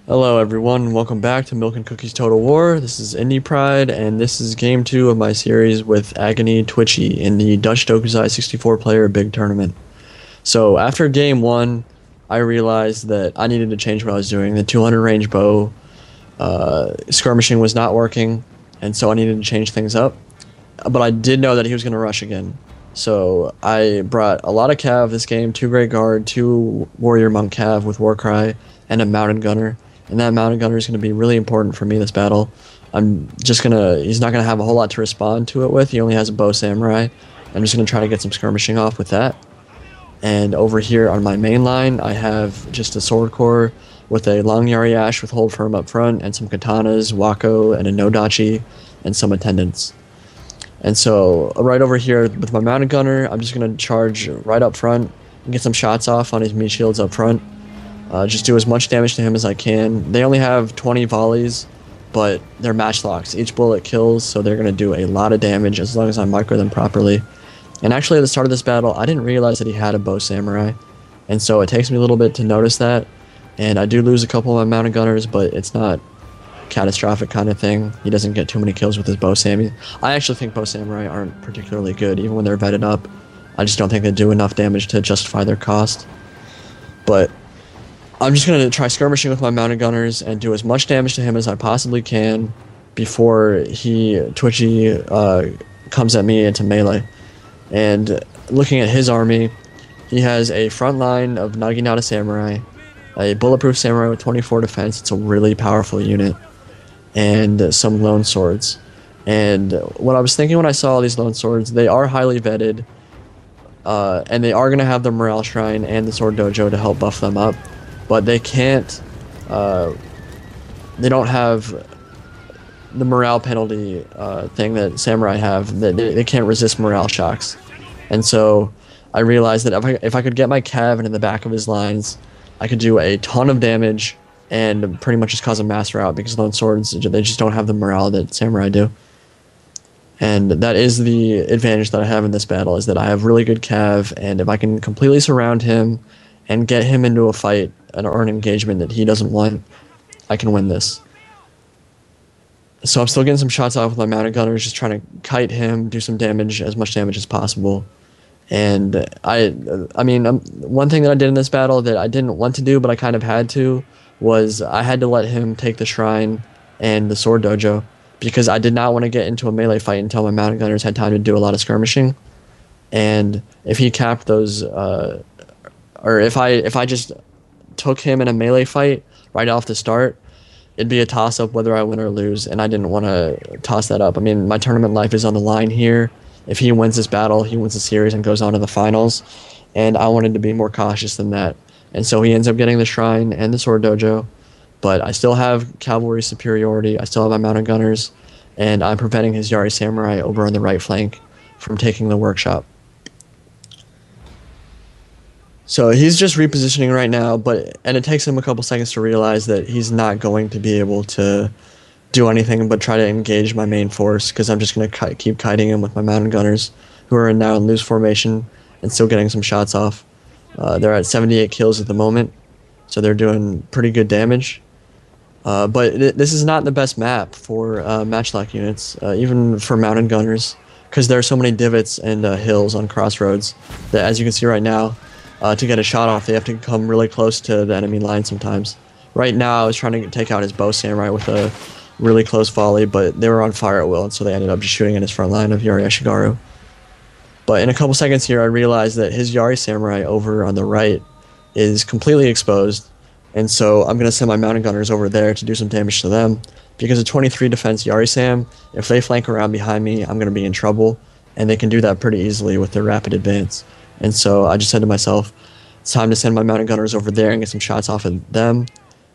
Hello everyone, welcome back to Milk and Cookies Total War. This is Indypride, and this is game 2 of my series with AggonyTwitchy in the Dutch Dokuzai 64 player big tournament. So after game 1, I realized that I needed to change what I was doing. The 200 range bow skirmishing was not working, and so I needed to change things up. But I did know that he was going to rush again. So I brought a lot of cav this game, 2 Great Guard, 2 Warrior Monk cav with Warcry, and a Mounted Gunner. And that Mounted Gunner is going to be really important for me this battle. He's not going to have a whole lot to respond to it with. He only has a Bow Samurai. I'm just going to try to get some skirmishing off with that. And over here on my main line, I have just a Sword Core with a Long Yari Ash with Hold Firm up front, and some Katanas, Wako, and a Nodachi, and some Attendants. And so right over here with my Mounted Gunner, I'm just going to charge right up front and get some shots off on his meat shields up front. Just do as much damage to him as I can. They only have 20 volleys, but they're matchlocks. Each bullet kills, so they're going to do a lot of damage as long as I micro them properly. And actually at the start of this battle, I didn't realize that he had a Bow Samurai. And so it takes me a little bit to notice that. And I do lose a couple of my Mounted Gunners, but it's not catastrophic kind of thing. He doesn't get too many kills with his Bow Sammy. I actually think Bow Samurai aren't particularly good, even when they're vetted up. I just don't think they do enough damage to justify their cost. But I'm just going to try skirmishing with my Mounted Gunners and do as much damage to him as I possibly can before Twitchy comes at me into melee. And looking at his army, he has a front line of Naginata Samurai, a Bulletproof Samurai with 24 defense. It's a really powerful unit. And some Lone Swords. And what I was thinking when I saw all these Lone Swords, they are highly vetted, and they are going to have the Morale Shrine and the Sword Dojo to help buff them up. But they can't, they don't have the morale penalty thing that Samurai have. They can't resist morale shocks. And so I realized that if I could get my cav into the back of his lines, I could do a ton of damage and pretty much just cause a mass rout, because Lone Swords, they just don't have the morale that Samurai do. And that is the advantage that I have in this battle, is that I have really good cav, and if I can completely surround him and get him into a fight or an engagement that he doesn't want, I can win this. So I'm still getting some shots off with my Mounted Gunners, just trying to kite him, do some damage, as much damage as possible. And one thing that I did in this battle that I didn't want to do, but I kind of had to, was I had to let him take the Shrine and the Sword Dojo, because I did not want to get into a melee fight until my Mounted Gunners had time to do a lot of skirmishing. And if he capped those, or if I just took him in a melee fight right off the start, it'd be a toss-up whether I win or lose, and I didn't want to toss that up. I mean, my tournament life is on the line here. If he wins this battle, he wins the series and goes on to the finals, and I wanted to be more cautious than that. And so he ends up getting the Shrine and the Sword Dojo, but I still have cavalry superiority, I still have my Mounted Gunners, and I'm preventing his Yari Samurai over on the right flank from taking the workshop. So he's just repositioning right now, and it takes him a couple seconds to realize that he's not going to be able to do anything but try to engage my main force, because I'm just going to keep kiting him with my Mounted Gunners, who are now in loose formation and still getting some shots off. They're at 78 kills at the moment, so they're doing pretty good damage. But this is not the best map for matchlock units, even for Mounted Gunners, because there are so many divots and hills on crossroads that, as you can see right now, to get a shot off, they have to come really close to the enemy line sometimes. Right now, I was trying to take out his Bow Samurai with a really close volley, but they were on fire at will, and so they ended up just shooting at his front line of Yari Ashigaru. But in a couple seconds here, I realized that his Yari Samurai over on the right is completely exposed, and so I'm going to send my Mounted Gunners over there to do some damage to them, because a 23 defense Yari Sam, if they flank around behind me, I'm going to be in trouble, and they can do that pretty easily with their rapid advance. And so I just said to myself, it's time to send my Mounted Gunners over there and get some shots off of them.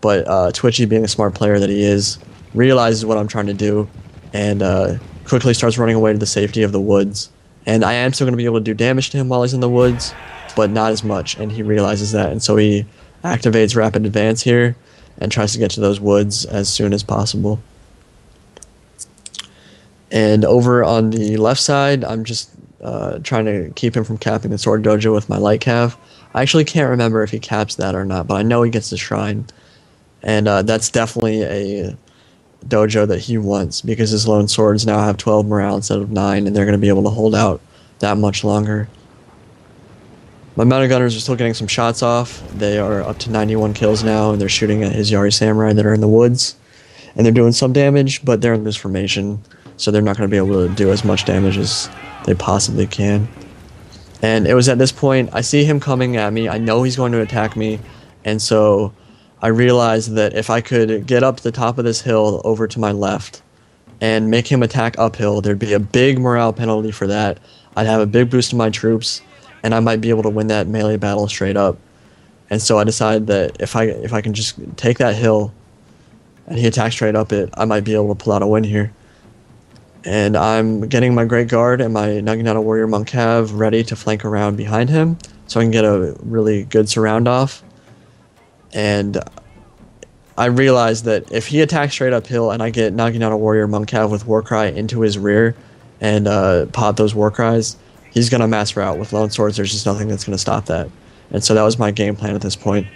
But Twitchy, being a smart player that he is, realizes what I'm trying to do, and quickly starts running away to the safety of the woods. And I am still going to be able to do damage to him while he's in the woods, but not as much, and he realizes that. And so he activates Rapid Advance here and tries to get to those woods as soon as possible. And over on the left side, I'm just trying to keep him from capping the Sword Dojo with my light cav. I actually can't remember if he caps that or not, but I know he gets the Shrine. And that's definitely a dojo that he wants because his lone swords now have 12 morale instead of 9, and they're going to be able to hold out that much longer. My mounted gunners are still getting some shots off. They are up to 91 kills now, and they're shooting at his Yari Samurai that are in the woods. And they're doing some damage, but they're in loose formation, so they're not going to be able to do as much damage as they possibly can. And it was at this point, I see him coming at me. I know he's going to attack me, and so I realized that if I could get up to the top of this hill over to my left and make him attack uphill, there'd be a big morale penalty for that. I'd have a big boost to my troops, and I might be able to win that melee battle straight up. And so I decided that if I can just take that hill and he attacks straight up it, I might be able to pull out a win here. And I'm getting my Great Guard and my Naginata Warrior Monk Cav ready to flank around behind him so I can get a really good surround off. And I realized that if he attacks straight uphill and I get Naginata Warrior Monk Cav with Warcry into his rear and pop those Warcries, he's going to mass route with lone swords. There's just nothing that's going to stop that. And so that was my game plan at this point.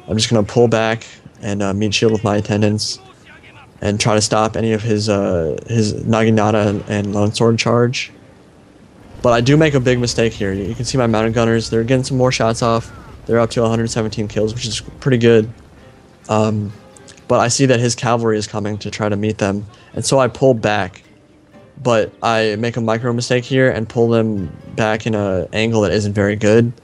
I'm just going to pull back and meet shield with my attendants and try to stop any of his Naginata and lone sword charge. But I do make a big mistake here. You can see my mounted gunners. They're getting some more shots off. They're up to 117 kills, which is pretty good. But I see that his cavalry is coming to try to meet them. And so I pull back. But I make a micro mistake here and pull them back in an angle that isn't very good.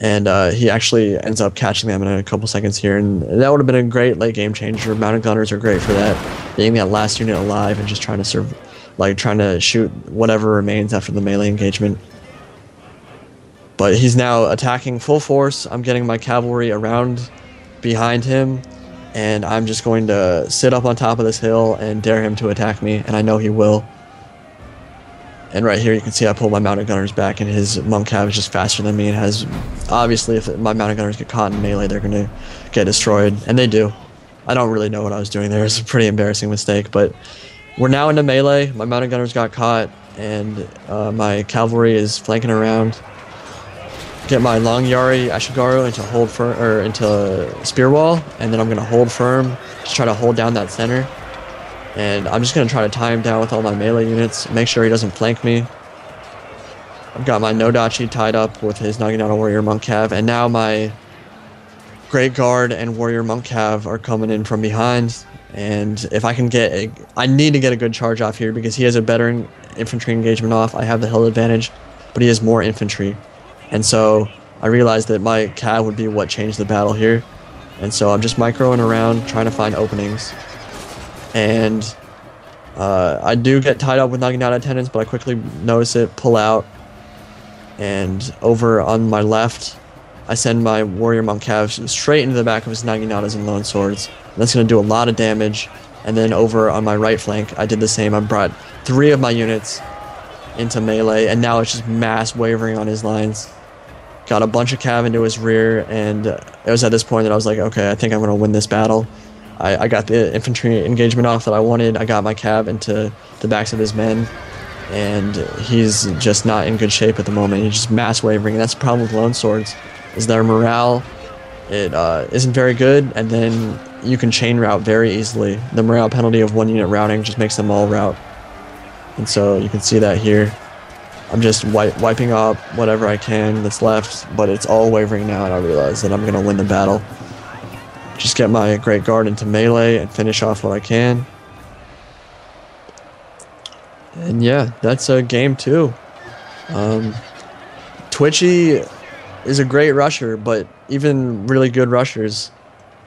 And he actually ends up catching them in a couple seconds here. And that would have been a great late game changer. Mounted gunners are great for that. Being that last unit alive and just trying to shoot whatever remains after the melee engagement. But he's now attacking full force. I'm getting my cavalry around behind him. And I'm just going to sit up on top of this hill and dare him to attack me. And I know he will. And right here you can see I pull my mounted gunners back, and his monk cav is just faster than me and has... Obviously, if my mounted gunners get caught in melee, they're going to get destroyed. And they do. I don't really know what I was doing there. It's a pretty embarrassing mistake. But we're now into melee. My mounted gunners got caught, and my cavalry is flanking around. Get my long Yari Ashigaru into spear wall, and then I'm going to hold firm. Just try to hold down that center. And I'm just going to try to tie him down with all my melee units, make sure he doesn't flank me. I've got my Nodachi tied up with his Naginata Warrior Monk Cav, and now my Great Guard and Warrior Monk Cav are coming in from behind. And if I can I need to get a good charge off here because he has a better infantry engagement off. I have the hill advantage, but he has more infantry. And so I realized that my Cav would be what changed the battle here. And so I'm just microing around, trying to find openings. And I do get tied up with Naginata attendants, but I quickly notice it, pull out, and over on my left, I send my Warrior Monk Cav straight into the back of his Naginatas and Lone Swords. And that's going to do a lot of damage. And then over on my right flank, I did the same. I brought 3 of my units into melee, and now it's just mass wavering on his lines. Got a bunch of Cav into his rear, and it was at this point that I was like, okay, I think I'm going to win this battle. I got the infantry engagement off that I wanted. I got my Cav into the backs of his men, and he's just not in good shape at the moment. He's just mass wavering, and that's the problem with Lone Swords, is their morale isn't very good, and then you can chain route very easily. The morale penalty of 1 unit routing just makes them all route. And so you can see that here. I'm just wiping up whatever I can that's left, but it's all wavering now, and I realize that I'm going to win the battle. Just get my Great Guard into melee and finish off what I can. And yeah, that's game 2. Twitchy is a great rusher, but even really good rushers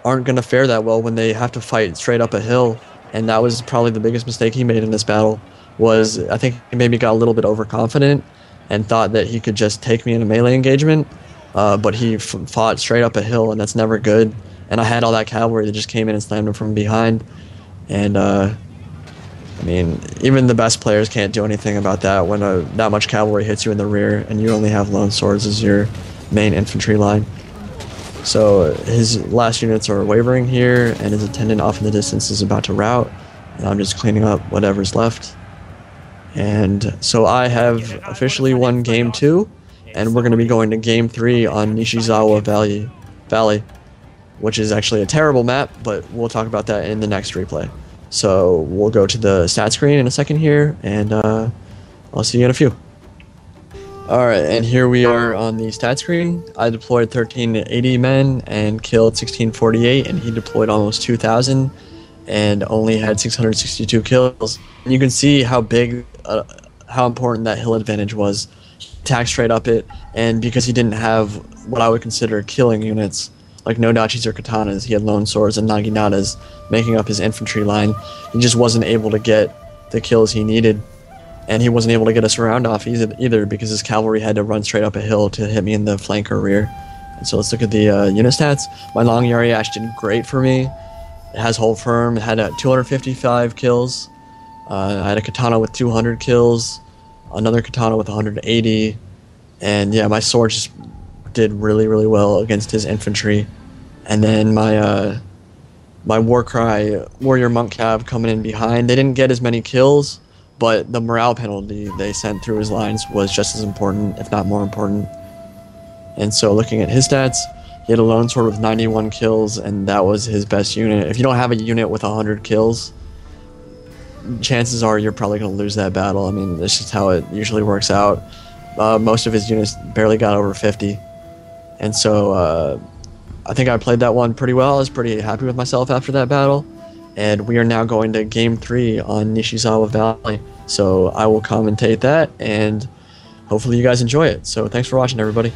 aren't going to fare that well when they have to fight straight up a hill. And that was probably the biggest mistake he made in this battle. Was I think he maybe got a little bit overconfident and thought that he could just take me in a melee engagement, but he fought straight up a hill, and that's never good. And I had all that cavalry that just came in and slammed him from behind. And, I mean, even the best players can't do anything about that when that much cavalry hits you in the rear and you only have Lone Swords as your main infantry line. So his last units are wavering here, and his attendant off in the distance is about to rout. And I'm just cleaning up whatever's left. And so I have officially won game 2, and we're going to be going to game 3 on Nishizawa Valley. which is actually a terrible map, but we'll talk about that in the next replay. So we'll go to the stat screen in a second here, and I'll see you in a few. Alright, and here we are on the stat screen. I deployed 1380 men and killed 1648, and he deployed almost 2000 and only had 662 kills. And you can see how big, how important that hill advantage was. He attacked straight up it, and because he didn't have what I would consider killing units, like no dachis or katanas, he had lone swords and naginatas making up his infantry line. He just wasn't able to get the kills he needed. And he wasn't able to get us around off either because his cavalry had to run straight up a hill to hit me in the flank or rear. And so let's look at the unit stats. My long Yariash did great for me. It has hold firm. It had 255 kills. I had a katana with 200 kills, another katana with 180. And yeah, my sword just did really, really well against his infantry. And then my my Warcry warrior monk cav coming in behind, they didn't get as many kills, but the morale penalty they sent through his lines was just as important, if not more important. And so looking at his stats, he had a lone sword with 91 kills, and that was his best unit. If you don't have a unit with 100 kills, chances are you're probably going to lose that battle. I mean, that's just how it usually works out. Most of his units barely got over 50. And so I think I played that one pretty well. I was pretty happy with myself after that battle. And we are now going to Game 3 on Nishizawa Valley. So I will commentate that, and hopefully you guys enjoy it. So thanks for watching, everybody.